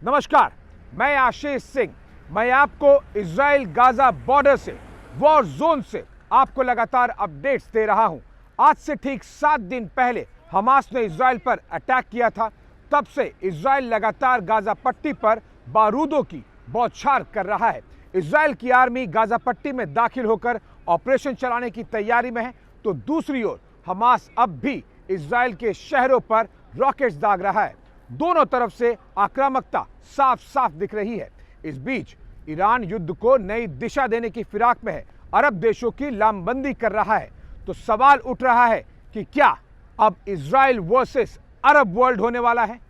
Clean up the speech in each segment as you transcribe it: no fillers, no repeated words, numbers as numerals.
नमस्कार, मैं आशीष सिंह। मैं आपको इजराइल गाजा बॉर्डर से, वॉर जोन से आपको लगातार अपडेट्स दे रहा हूं। आज से ठीक 7 दिन पहले हमास ने इजराइल पर अटैक किया था। तब से इजराइल लगातार गाजा पट्टी पर बारूदों की बौछार कर रहा है। इजराइल की आर्मी गाजा पट्टी में दाखिल होकर ऑपरेशन चलाने की तैयारी में है, तो दूसरी ओर हमास अब भी इजराइल के शहरों पर रॉकेट्स दाग रहा है। दोनों तरफ से आक्रामकता साफ साफ दिख रही है। इस बीच ईरान युद्ध को नई दिशा देने की फिराक में है, अरब देशों की लामबंदी कर रहा है। तो सवाल उठ रहा है कि क्या अब इजराइल वर्सेस अरब वर्ल्ड होने वाला है?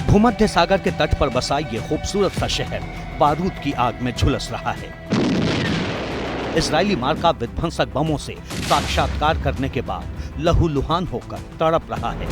भूमध्य सागर के तट पर बसा ये खूबसूरत सा शहर बारूद की आग में झुलस रहा है। इजरायली मार्का विध्वंसक बमों से साक्षात्कार करने के बाद लहूलुहान होकर तड़प रहा है।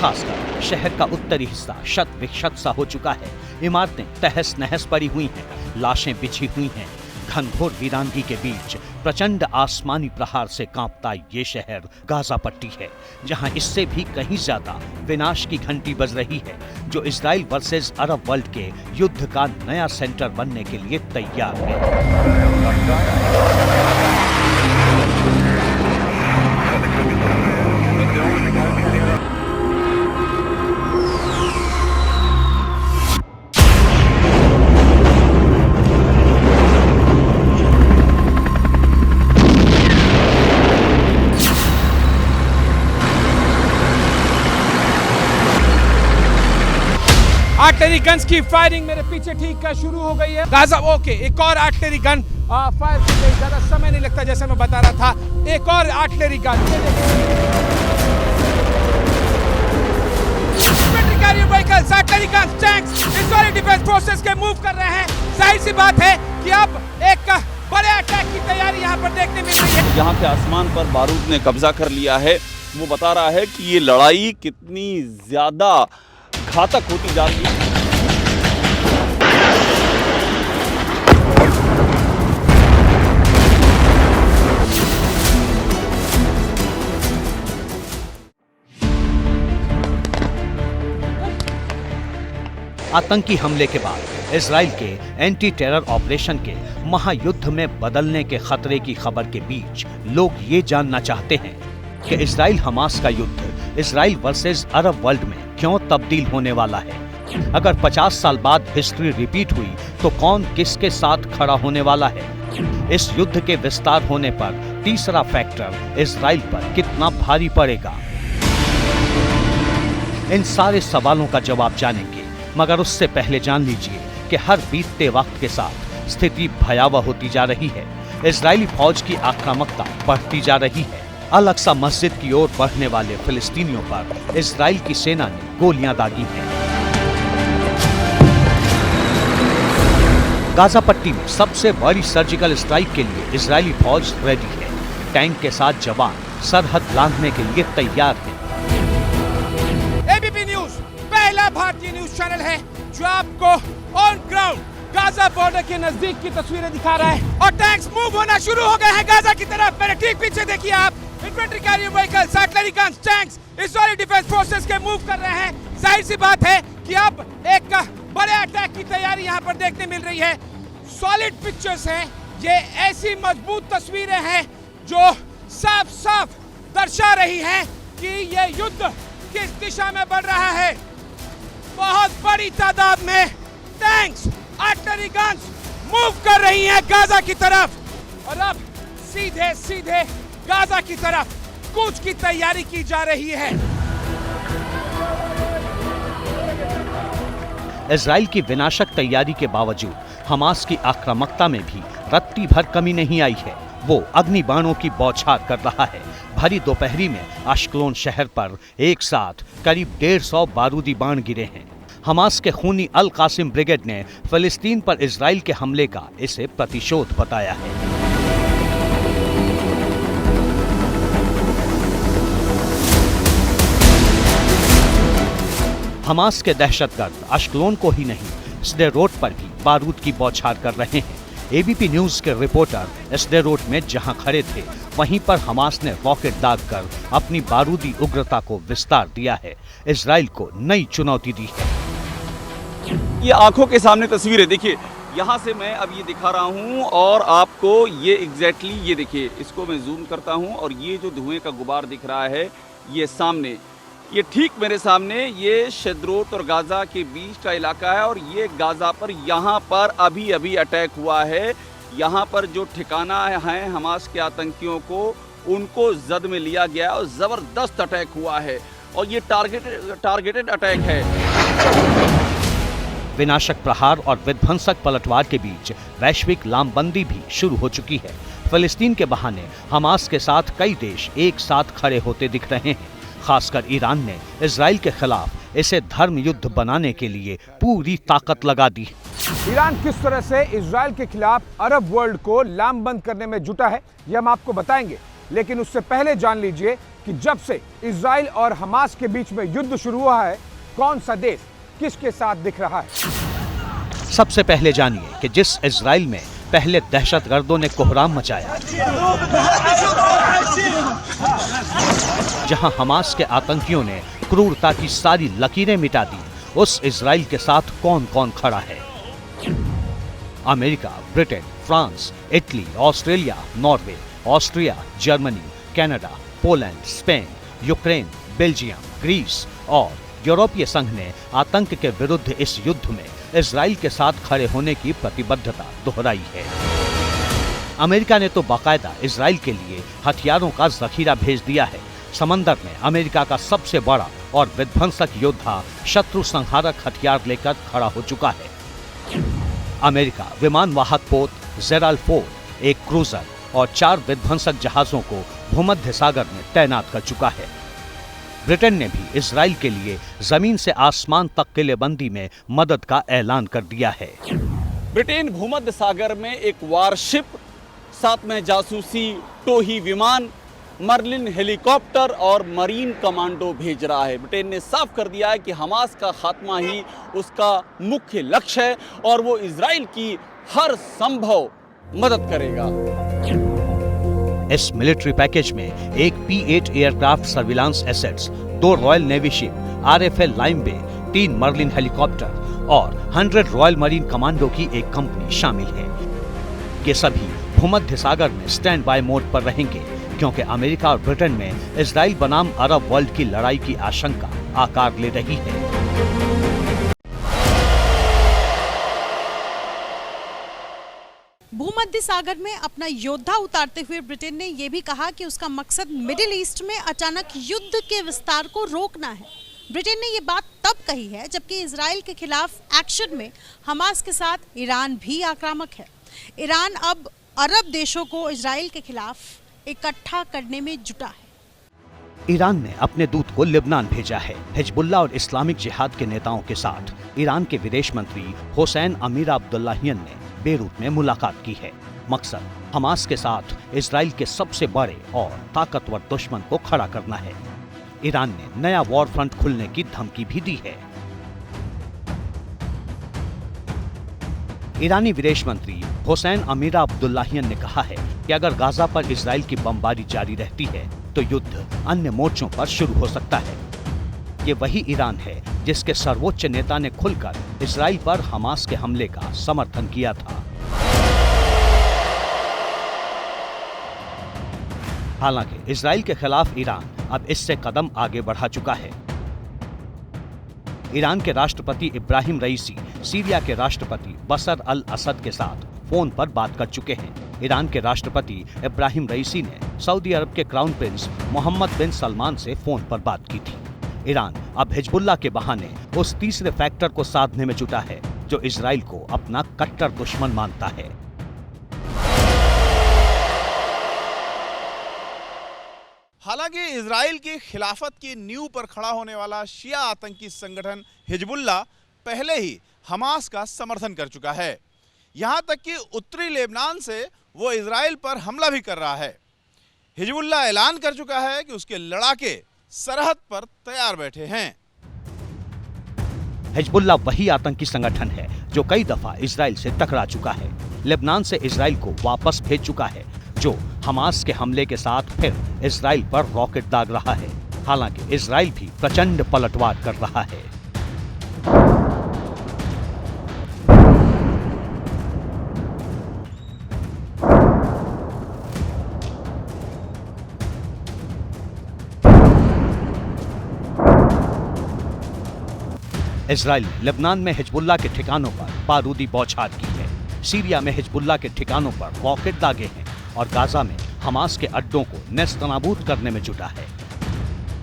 खासकर शहर का उत्तरी हिस्सा शत विक्षत सा हो चुका है। इमारतें तहस नहस पड़ी हुई हैं, लाशें बिछी हुई हैं। घनघोर वीरानगी के बीच प्रचंड आसमानी प्रहार से कांपता ये शहर गाजा पट्टी है, जहां इससे भी कहीं ज्यादा विनाश की घंटी बज रही है, जो इजराइल वर्सेस अरब वर्ल्ड के युद्ध का नया सेंटर बनने के लिए तैयार है। आर्टिलरी गन्स की फायरिंग मेरे पीछे ठीक शुरू हो गई है। गाजा ओके, एक और आर्टिलरी गन फायर की गई। ज्यादा समय नहीं लगता, जैसे मैं बता रहा था। एक और artillery gun, vehicles, artillery guns, tanks Israeli defence forces के मूव कर रहे हैं। जाहिर सी बात है कि अब एक बड़े अटैक की तैयारी यहाँ पर देखने मिल रही है। यहाँ के आसमान पर बारूद ने कब्जा कर लिया है। वो बता रहा है कि ये लड़ाई कितनी ज्यादा घातक होती जा रही है। आतंकी हमले के बाद इजराइल के एंटी टेरर ऑपरेशन के महायुद्ध में बदलने के खतरे की खबर के बीच लोग ये जानना चाहते हैं कि इजराइल हमास का युद्ध इजराइल वर्सेस अरब वर्ल्ड में क्यों तब्दील होने वाला है। अगर 50 साल बाद हिस्ट्री रिपीट हुई तो कौन किसके साथ खड़ा होने वाला है। इस युद्ध के विस्तार होने पर तीसरा फैक्टर इजराइल पर कितना भारी पड़ेगा। इन सारे सवालों का जवाब जानेंगे, मगर उससे पहले जान लीजिए कि हर बीतते वक्त के साथ स्थिति भयावह होती जा रही है। इजरायली फौज की आक्रामकता बढ़ती जा रही है। अल-अक्सा मस्जिद की ओर बढ़ने वाले फिलिस्तीनियों पर इजराइल की सेना ने गोलियां दागी हैं। गाजा पट्टी में सबसे बड़ी सर्जिकल स्ट्राइक के लिए इजरायली फौज रेडी है। टैंक के साथ जवान सरहद लांघने के लिए तैयार हैं। एबीपी न्यूज पहला भारतीय न्यूज चैनल है जो आपको ऑन ग्राउंड गाजा बॉर्डर के नजदीक की तस्वीरें दिखा रहा है। और टैंक्स मूव होना शुरू हो गए हैं गाजा की तरफ। मेरे ठीक पीछे देखिए आप, infantry carrier vehicles, artillery guns, tanks Israeli defence forces के मूव कर रहे हैं। जाहिर सी बात है कि अब एक बड़े अटैक की तैयारी यहाँ पर देखने मिल रही है। सॉलिड पिक्चर्स हैं, ये ऐसी मजबूत तस्वीरें हैं जो साफ साफ दर्शा रही हैं कि ये युद्ध किस दिशा में बढ़ रहा है। बहुत बड़ी तादाद में टैंक्स, आर्टिलरी गन्स मूव कर रही हैं गाजा की तरफ। और अब सीधे सीधे गाजा की तरफ कूच की तैयारी की जा रही है। इजराइल की विनाशक तैयारी के बावजूद हमास की आक्रामकता में भी रत्ती भर कमी नहीं आई है। वो अग्नि बाणों की बौछार कर रहा है। भरी दोपहरी में अश्कलोन शहर पर एक साथ करीब 150 बारूदी बाण गिरे हैं। हमास के खूनी अल कासिम ब्रिगेड ने फिलिस्तीन पर इजराइल के हमले का इसे प्रतिशोध बताया है। हमास के दहशतगर्द अश्कलोन को ही नहीं, स्डेरोट पर भी बारूद की बौछार कर रहे हैं। एबीपी न्यूज के रिपोर्टर स्डेरोट में जहां खड़े थे, वहीं पर हमास ने रॉकेट दागकर अपनी बारूदी उग्रता को विस्तार दिया है, इजराइल को नई चुनौती दी है। ये आंखों के सामने तस्वीरें देखिए, यहाँ से मैं अब ये दिखा रहा हूँ और आपको ये एग्जैक्टली ये देखिए, इसको मैं जूम करता हूँ और ये जो धुएं का गुबार दिख रहा है ये सामने, ये ठीक मेरे सामने, ये शेद्रोत और गाज़ा के बीच का इलाका है और ये गाज़ा पर यहाँ पर अभी अभी अटैक हुआ है। यहाँ पर जो ठिकाना है हमास के आतंकियों को, उनको जद में लिया गया और ज़बरदस्त अटैक हुआ है और ये टारगेटेड अटैक है। विनाशक प्रहार और विध्वंसक पलटवार के बीच वैश्विक लामबंदी भी शुरू हो चुकी है। फिलिस्तीन के बहाने हमास के साथ कई देश एक साथ खड़े होते दिख रहे हैं। खासकर ईरान ने इजराइल के खिलाफ इसे धर्म युद्ध बनाने के लिए पूरी ताकत लगा दी। ईरान किस तरह से इजराइल के खिलाफ अरब वर्ल्ड को लामबंद करने में जुटा है, यह हम आपको बताएंगे, लेकिन उससे पहले जान लीजिए कि जब से इजराइल और हमास के बीच में युद्ध शुरू हुआ है, कौन सा देश किसके साथ दिख रहा है। सबसे पहले जानिए कि जिस इजराइल में पहले दहशतगर्दों ने कोहराम मचाया, जहां हमास के आतंकियों ने क्रूरता की सारी लकीरें मिटा दी, उस इजराइल के साथ कौन कौन खड़ा है। America, Britain, France, Italy, Australia, Norway, Austria, Germany, Canada, Poland, Spain, Ukraine, Belgium, Greece और यूरोपीय संघ ने आतंक के विरुद्ध इस युद्ध में इजराइल के साथ खड़े होने की प्रतिबद्धता दोहराई है। अमेरिका ने तो बाकायदा इजराइल के लिए हथियारों का जखीरा भेज दिया है। समंदर में अमेरिका का सबसे बड़ा और विध्वंसक योद्धा शत्रु संहारक हथियार लेकर खड़ा हो चुका है। अमेरिका विमान वाहक पोत जेराल्ड फोर्ड, एक क्रूजर और 4 विध्वंसक जहाजों को भूमध्य सागर में तैनात कर चुका है। ब्रिटेन ने भी इजराइल के लिए जमीन से आसमान तक किलेबंदी में मदद का ऐलान कर दिया है। ब्रिटेन भूमध्य सागर में एक वारशिप, साथ में जासूसी टोही विमान, मर्लिन हेलीकॉप्टर और मरीन कमांडो भेज रहा है। ब्रिटेन ने साफ कर दिया है कि हमास का खात्मा ही उसका मुख्य लक्ष्य है और वो इजराइल की हर संभव मदद करेगा। इस मिलिट्री पैकेज में एक P-8 aircraft surveillance assets, 2 royal navy ship, RFL Lyme Bay, 3 Merlin helicopter और 100 रॉयल मरीन कमांडो की एक कंपनी शामिल है। ये सभी भूमध्य सागर में स्टैंड बाय मोड पर रहेंगे, क्योंकि अमेरिका और ब्रिटेन में इजराइल बनाम अरब वर्ल्ड की लड़ाई की आशंका आकार ले रही है। भूमध्य सागर में अपना योद्धा उतारते हुए ब्रिटेन ने यह भी कहा कि उसका मकसद मिडिल ईस्ट में अचानक युद्ध के विस्तार को रोकना है। ब्रिटेन ने ये बात तब कही है जबकि इजराइल के खिलाफ एक्शन में हमास के साथ ईरान भी आक्रामक है। ईरान अब अरब देशों को इजराइल के खिलाफ इकट्ठा करने में जुटा है। ईरान ने अपने दूत को लेबनान भेजा है। हिजबुल्लाह और इस्लामिक जिहाद के नेताओं के साथ ईरान के विदेश मंत्री हुसैन अमीर अब्दुल्लाहियन ने बेरूत में मुलाकात की है। मकसद हमास के साथ इजराइल के सबसे बड़े और ताकतवर दुश्मन को खड़ा करना है। ईरान ने नया वॉर फ्रंट खुलने की धमकी भी दी है। ईरानी विदेश मंत्री हुसैन अमीर अब्दुल्लाहियन ने कहा है कि अगर गाजा पर इजराइल की बमबारी जारी रहती है तो युद्ध अन्य मोर्चों पर शुरू हो सकता है। ये वही ईरान है जिसके सर्वोच्च नेता ने खुलकर इजराइल पर हमास के हमले का समर्थन किया था। हालांकि इजराइल के खिलाफ ईरान अब इससे कदम आगे बढ़ा चुका है। ईरान के राष्ट्रपति इब्राहिम रईसी सीरिया के राष्ट्रपति बशर अल असद के साथ फोन पर बात कर चुके हैं। ईरान के राष्ट्रपति इब्राहिम रईसी ने सऊदी अरब के क्राउन प्रिंस मोहम्मद बिन सलमान से फोन पर बात की थी। ईरान अब हिजबुल्लाह के बहाने उस तीसरे फैक्टर को साधने में जुटा है जो इजराइल को अपना कट्टर दुश्मन मानता है। हालांकि इजराइल की खिलाफत की नींव पर खड़ा होने वाला शिया आतंकी संगठन हिजबुल्लाह पहले ही हमास का समर्थन कर चुका है। यहां तक कि उत्तरी लेबनान से वो इजराइल पर हमला भी कर रहा है। हिजबुल्लाह ऐलान कर चुका है कि उसके लड़ाके सरहद पर तैयार बैठे हैं। हिजबुल्लाह वही आतंकी संगठन है जो कई दफा इजराइल से टकरा चुका है। लेबनान से इजराइल को वापस भेज चुका है, जो हमास के हमले के साथ फिर इजराइल पर रॉकेट दाग रहा है। हालांकि इजराइल भी प्रचंड पलटवार कर रहा है। इजराइल ने लेबनान में हिजबुल्लाह के ठिकानों पर बारूदी बौछार की है, सीरिया में हिजबुल्लाह के ठिकानों पर रॉकेट दागे हैं और गाजा में हमास के अड्डों को नेस्तनाबूद करने में जुटा है।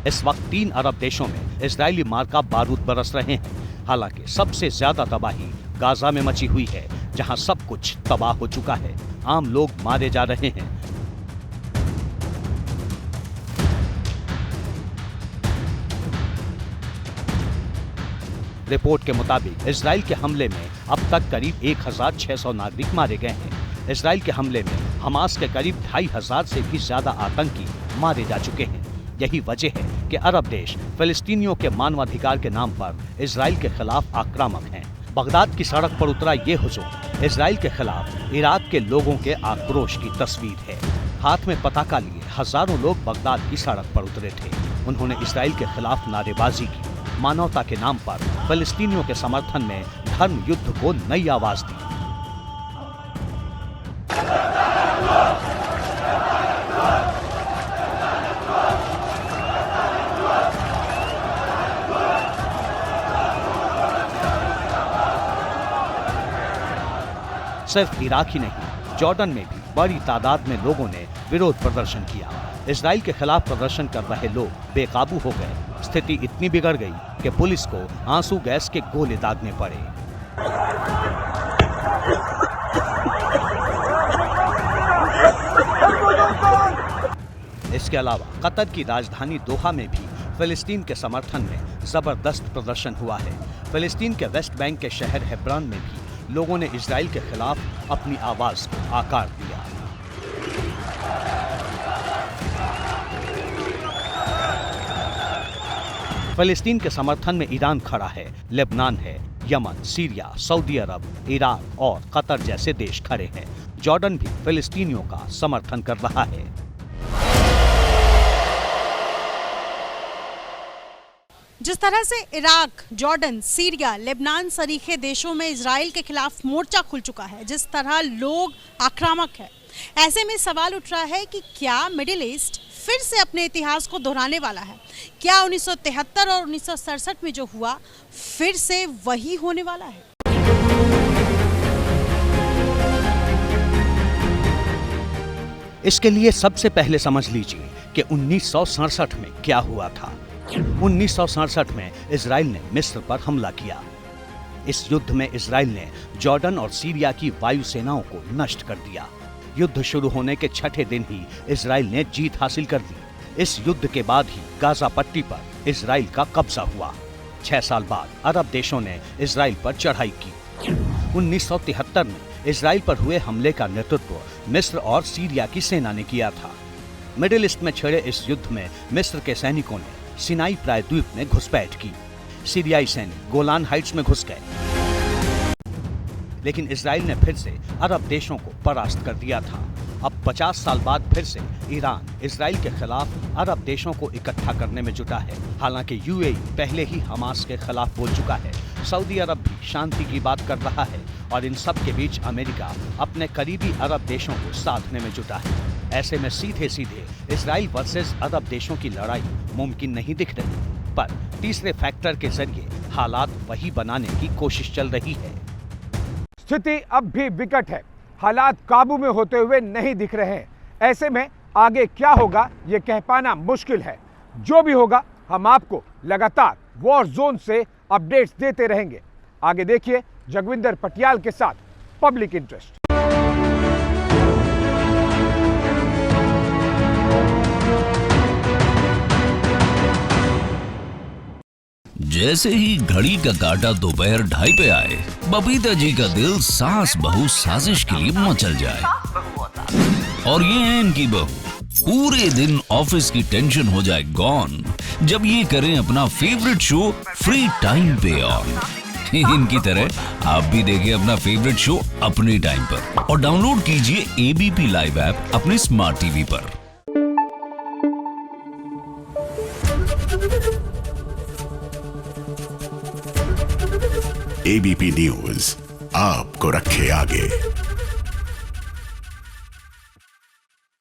इस वक्त 3 अरब देशों में इजरायली मार्का बारूद बरस रहे हैं। हालांकि सबसे ज्यादा तबाही गाजा में मची हुई है, जहां सब कुछ तबाह हो चुका है। आम लोग मारे जा रहे हैं। रिपोर्ट के मुताबिक इजराइल के हमले में अब तक करीब 1600 नागरिक मारे गए हैं। इजराइल के हमले में हमास के करीब 2500 से भी ज्यादा आतंकी मारे जा चुके हैं। यही वजह है कि अरब देश फिलिस्तीनियों के मानवाधिकार के नाम पर इजराइल के खिलाफ आक्रामक हैं। बगदाद की सड़क पर उतरा ये हुजूम इजराइल के खिलाफ इराक के लोगों के आक्रोश की तस्वीर है। हाथ में पताका लिए हजारों लोग बगदाद की सड़क पर उतरे थे। उन्होंने इजराइल के खिलाफ नारेबाजी की, मानवता के नाम पर फिलिस्तीनियों के समर्थन में धर्म युद्ध को नई आवाज दी। सिर्फ इराक ही नहीं, जॉर्डन में भी बड़ी तादाद में लोगों ने विरोध प्रदर्शन किया। इजराइल के खिलाफ प्रदर्शन कर रहे लोग बेकाबू हो गए। स्थिति इतनी बिगड़ गई कि पुलिस को आंसू गैस के गोले दागने पड़े। इसके अलावा कतर की राजधानी दोहा में भी फिलिस्तीन के समर्थन में जबरदस्त प्रदर्शन हुआ है। फिलिस्तीन के वेस्ट बैंक के शहर हेब्रोन में भी लोगों ने इजराइल के खिलाफ अपनी आवाज को आकार दिया। फिलिस्तीन के समर्थन में ईरान खड़ा है, लेबनान है, यमन, सीरिया, सऊदी अरब, इराक और कतर जैसे देश खड़े हैं। जॉर्डन भी फिलिस्तीनियों का समर्थन कर रहा है। जिस तरह से इराक, जॉर्डन, सीरिया, लेबनान सरीखे देशों में इजराइल के खिलाफ मोर्चा खुल चुका है, जिस तरह लोग आक्रामक है, ऐसे में सवाल उठ रहा है कि क्या मिडिल ईस्ट फिर से अपने इतिहास को दोहराने वाला है? क्या 1973 और 1967 में जो हुआ फिर से वही होने वाला है? इसके लिए सबसे पहले समझ लीजिए कि 1967 में क्या हुआ था। 1967 में इजराइल ने मिस्र पर हमला किया। इस युद्ध में इजराइल ने जॉर्डन और सीरिया की वायुसेनाओं को नष्ट कर दिया। युद्ध शुरू होने के 6ठे दिन ही इजराइल ने जीत हासिल कर ली। इस युद्ध के बाद ही गाजा पट्टी पर इजराइल का कब्जा हुआ। 6 साल बाद अरब देशों ने इजराइल पर चढ़ाई की। 1973 में इजराइल पर हुए हमले का नेतृत्व मिस्र और सीरिया की सेना ने किया था। मिडिल ईस्ट में छिड़े इस युद्ध में मिस्र के सैनिकों ने सिनाई प्रायद्वीप में घुसपैठ की। सीरियाई सैनिक गोलान हाइट्स में घुस गए, लेकिन इजराइल ने फिर से अरब देशों को परास्त कर दिया था। अब 50 साल बाद फिर से ईरान इजराइल के खिलाफ अरब देशों को इकट्ठा करने में जुटा है। हालांकि यूएई पहले ही हमास के खिलाफ बोल चुका है। सऊदी अरब भी शांति की बात कर रहा है और इन सब के बीच अमेरिका अपने करीबी अरब देशों को साधने में जुटा है। ऐसे में सीधे सीधे इजराइल वर्सेस अरब देशों की लड़ाई मुमकिन नहीं दिख रही, पर तीसरे फैक्टर के जरिए हालात वही बनाने की कोशिश चल रही है। स्थिति अब भी विकट है, हालात काबू में होते हुए नहीं दिख रहे हैं। ऐसे में आगे क्या होगा ये कह पाना मुश्किल है। जो भी होगा हम आपको लगातार वॉर जोन से अपडेट्स देते रहेंगे। आगे देखिए जगविंदर पटियाल के साथ पब्लिक इंटरेस्ट। जैसे ही घड़ी का काटा दोपहर 2:30 पे आए, बबीता जी का दिल सास बहू साजिश के लिए मचल जाए। और ये है इनकी बहू, पूरे दिन ऑफिस की टेंशन हो जाए गॉन जब ये करें अपना फेवरेट शो फ्री टाइम पे ऑन। इनकी तरह आप भी देखिए अपना फेवरेट शो अपने टाइम पर और डाउनलोड कीजिए एबीपी लाइव ऐप अपने स्मार्ट टीवी पर। एबीपी न्यूज आपको रखे आगे।